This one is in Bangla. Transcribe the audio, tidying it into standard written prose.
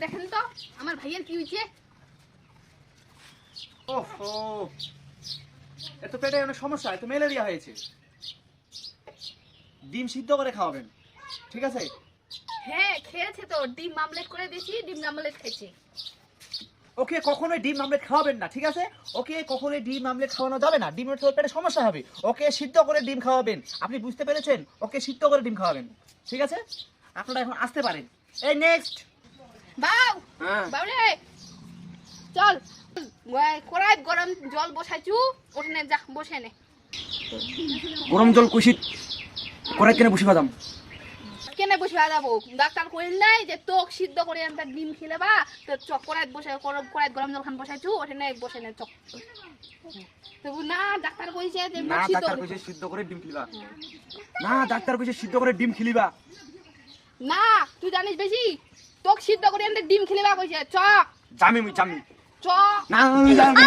দেখেন তো আমার ভাইয়ের কি হয়েছে। ওহো, এত পেটে অনেক সমস্যা, এত ম্যালেরিয়া হয়েছে। ডিম সিদ্ধ করে খাওয়াবেন, ঠিক আছে? হ্যাঁ খেয়েছে তো, ডিম আমলেট করে দিয়েছি, ডিম আমলেট খেয়েছে। ওকে কখনোই ডিম আমলেট খাওয়াবেন না, ঠিক আছে? ওকে কখনোই ডিম আমলেট খাওয়ানো যাবে না, ডিমের তো পেটে সমস্যা হবে। ওকে সিদ্ধ করে ডিম খাওয়াবেন, আপনি বুঝতে পেরেছেন? ওকে সিদ্ধ করে ডিম খাওয়াবেন, ঠিক আছে? আপনারা এখন আসতে পারেন। এই নেক্সট বাউ হ্যাঁ বাবরে চল, কড়াই গরম জল বসাইছু, ওখানে যা বসে নে। গরম জল কুশি করে কেন বসে বাদাম? কেন বসে যাবো? ডাক্তার কইল নাই যে তোক সিদ্ধ করে আনতে ডিম খেলেবা, তো চক কড়াই বসে কড়াই গরম জল খান বসাইছু, ওখানে বসে নে চক। তবু না ডাক্তার কইছে যে না সিদ্ধ ডাক্তার কইছে সিদ্ধ করে ডিম খিলিবা। না ডাক্তার কইছে সিদ্ধ করে ডিম খিলিবা। না তুই জানিস বেশি, তোক সিদ্ধ করে আনতে ডিম খেলেবা কইছে চ। জামি মুই জামি চ না জামি।